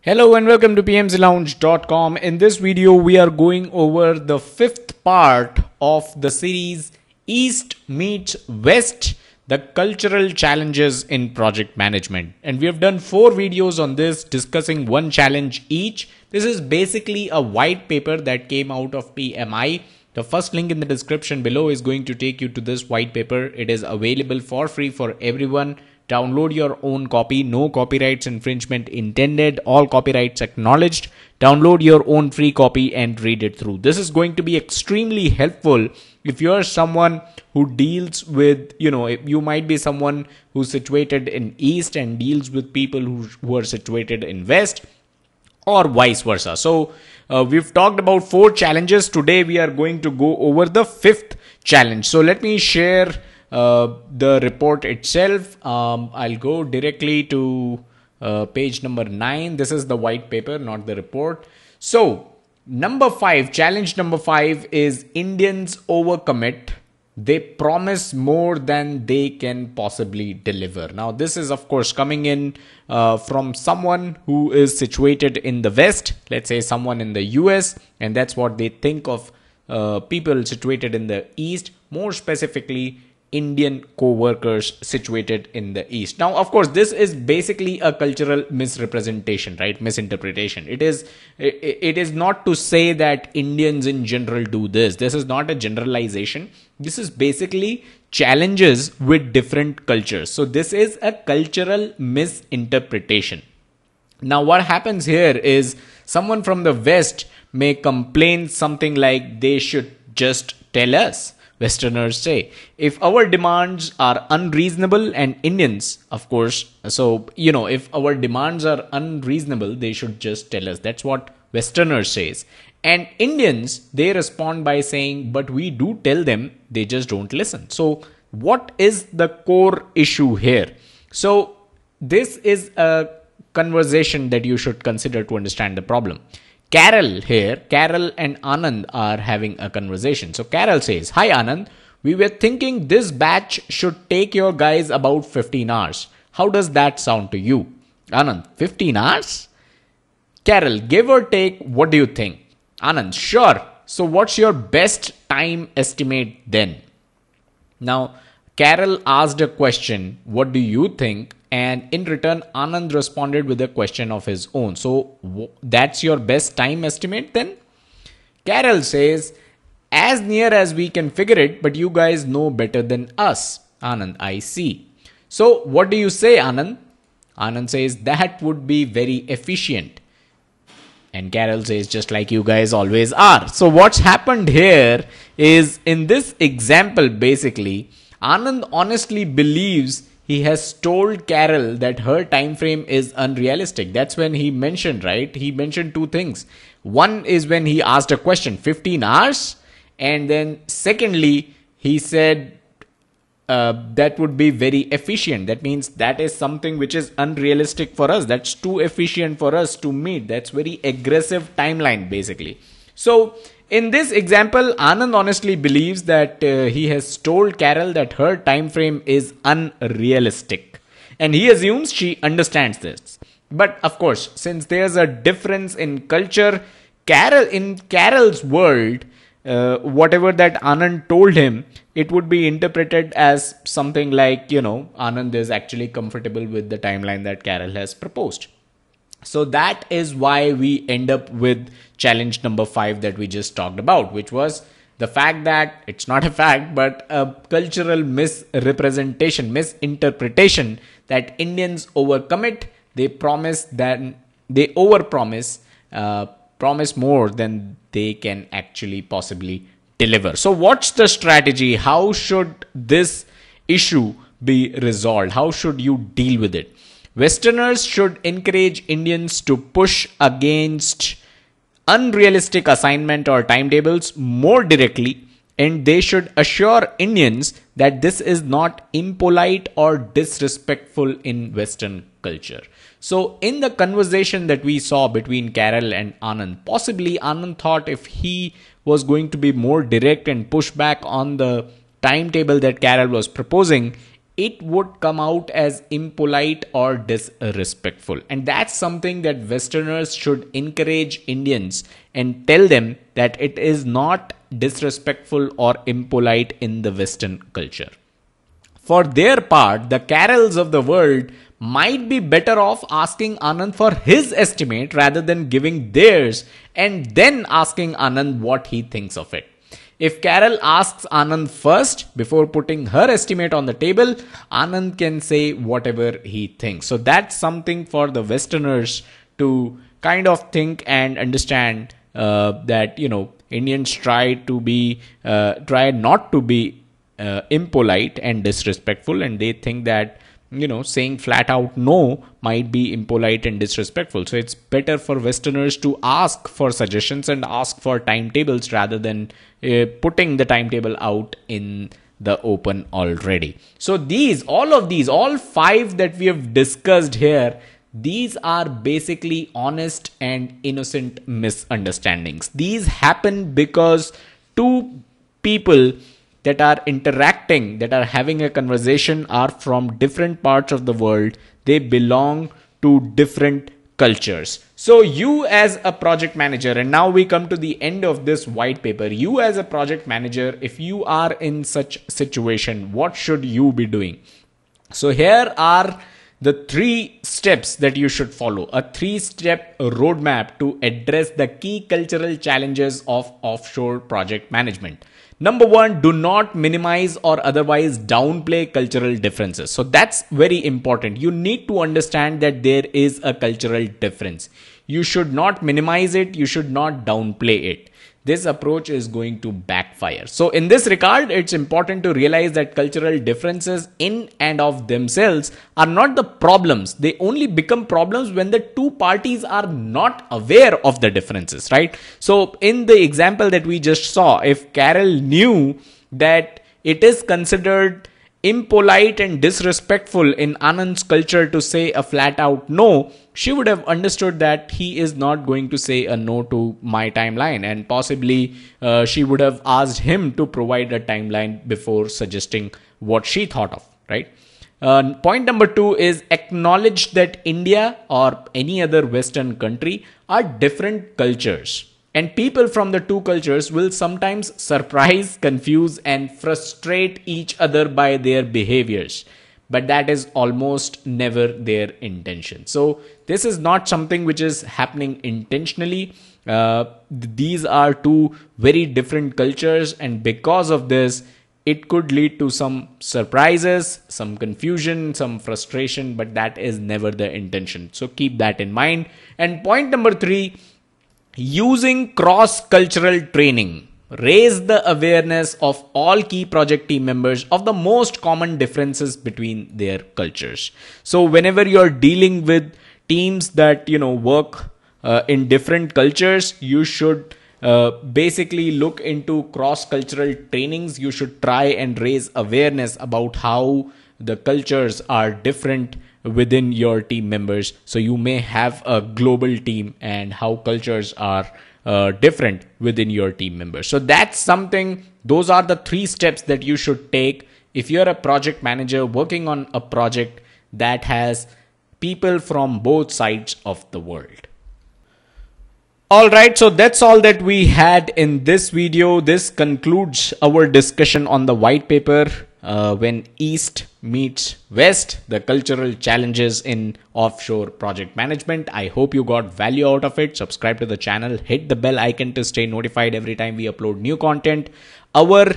Hello and welcome to pmclounge.com. In this video, we are going over the fifth part of the series East Meets West, the cultural challenges in project management. And we have done 4 videos on this, discussing one challenge each. This is basically a white paper that came out of PMI. The first link in the description below is going to take you to this white paper. It is available for free for everyone. Download your own copy. No copyrights infringement intended. All copyrights acknowledged. Download your own free copy and read it through. This is going to be extremely helpful if you're someone who deals with, you might be someone who's situated in East and deals with people who are situated in West, or vice versa. So we've talked about 4 challenges. Today we are going to go over the 5th challenge. So let me share the report itself. I'll go directly to page number 9. This is the white paper, not the report. So challenge number 5 is Indians overcommit. They promise more than they can possibly deliver. Now, this is of course coming in from someone who is situated in the West, let's say someone in the US, and that's what they think of people situated in the East, more specifically Indian co-workers situated in the East. Now, of course, this is basically a cultural misrepresentation, right? Misinterpretation. It is not to say that Indians in general do this. This is not a generalization. This is basically challenges with different cultures. So this is a cultural misinterpretation. Now, what happens here is someone from the West may complain something like, they should just tell us. Westerners say, if our demands are unreasonable, and Indians, of course, if our demands are unreasonable, they should just tell us. That's what Westerners says. And Indians, they respond by saying, but we do tell them, they just don't listen. So what is the core issue here? So this is a conversation that you should consider to understand the problem. Carol and Anand are having a conversation. So Carol says, hi Anand, we were thinking this batch should take your guys about 15 hours. How does that sound to you? Anand, 15 hours? Carol, give or take, what do you think? Anand, sure. So what's your best time estimate then? Now, Carol asked a question, what do you think? And in return, Anand responded with a question of his own. So that's your best time estimate then? Carol says, as near as we can figure it, but you guys know better than us. Anand, I see. So what do you say, Anand? Anand says, that would be very efficient. And Carol says, just like you guys always are. So what's happened here is, in this example, basically, Anand honestly believes he has told Carol that her time frame is unrealistic. That's when he mentioned, right? He mentioned 2 things. One is when he asked a question, 15 hours. And then secondly, he said that would be very efficient. That means that is something which is unrealistic for us. That's too efficient for us to meet. That's very aggressive timeline, basically. So in this example, Anand honestly believes that he has told Carol that her time frame is unrealistic, and he assumes she understands this. But of course, since there's a difference in culture, in Carol's world, whatever that Anand told him, it would be interpreted as something like, Anand is actually comfortable with the timeline that Carol has proposed. So that is why we end up with challenge number 5 that we just talked about, which was the fact that it's not a fact, but a cultural misinterpretation that Indians overcommit. They promise promise more than they can actually possibly deliver. So what's the strategy? How should this issue be resolved? How should you deal with it? Westerners should encourage Indians to push against unrealistic assignment or timetables more directly, and they should assure Indians that this is not impolite or disrespectful in Western culture. So in the conversation that we saw between Carol and Anand, possibly Anand thought if he was going to be more direct and push back on the timetable that Carol was proposing, it would come out as impolite or disrespectful. And that's something that Westerners should encourage Indians and tell them that it is not disrespectful or impolite in the Western culture. For their part, the Carols of the world might be better off asking Anand for his estimate rather than giving theirs and then asking Anand what he thinks of it. If Carol asks Anand first before putting her estimate on the table, Anand can say whatever he thinks. So that's something for the Westerners to kind of think and understand, that, you know, Indians try not to be impolite and disrespectful, and they think that, you know, saying flat out no might be impolite and disrespectful. So it's better for Westerners to ask for suggestions and ask for timetables rather than putting the timetable out in the open already. So all five that we have discussed here, these are basically honest and innocent misunderstandings. These happen because two people that are interacting, that are having a conversation, are from different parts of the world. They belong to different cultures. So you as a project manager, and now we come to the end of this white paper, you as a project manager, if you are in such situation, what should you be doing? So here are the 3 steps that you should follow, a 3-step roadmap to address the key cultural challenges of offshore project management. Number 1, do not minimize or otherwise downplay cultural differences. So that's very important. You need to understand that there is a cultural difference. You should not minimize it. You should not downplay it. This approach is going to backfire. So in this regard, it's important to realize that cultural differences in and of themselves are not the problems. They only become problems when the two parties are not aware of the differences, right? So in the example that we just saw, if Carol knew that it is considered impolite and disrespectful in Anand's culture to say a flat out no, she would have understood that he is not going to say a no to my timeline, and possibly she would have asked him to provide a timeline before suggesting what she thought of, right? Point number 2 is acknowledge that India or any other Western country are different cultures. And people from the two cultures will sometimes surprise, confuse, and frustrate each other by their behaviors. But that is almost never their intention. So this is not something which is happening intentionally. These are two very different cultures, and because of this, it could lead to some surprises, some confusion, some frustration, but that is never the intention. So keep that in mind. And point number 3, using cross-cultural training. Raise the awareness of all key project team members of the most common differences between their cultures. So whenever you're dealing with teams that, you know, work in different cultures, you should basically look into cross-cultural trainings. You should try and raise awareness about how the cultures are different within your team members. So you may have a global team and how cultures are different within your team members. So that's something, those are the 3 steps that you should take if you're a project manager working on a project that has people from both sides of the world. Alright, so that's all that we had in this video. This concludes our discussion on the white paper, when East meets West, the cultural challenges in offshore project management. I hope you got value out of it. Subscribe to the channel, hit the bell icon to stay notified every time we upload new content. Our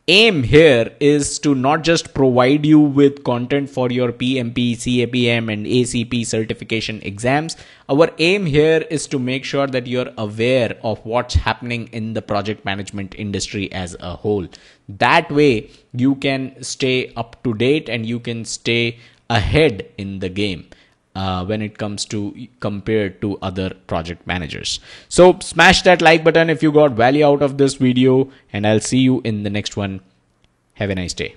aim here is to not just provide you with content for your PMP, CAPM and ACP certification exams. Our aim here is to make sure that you're aware of what's happening in the project management industry as a whole. That way you can stay up to date and you can stay ahead in the game when it comes to compared to other project managers. So smash that like button if you got value out of this video, and I'll see you in the next one. Have a nice day.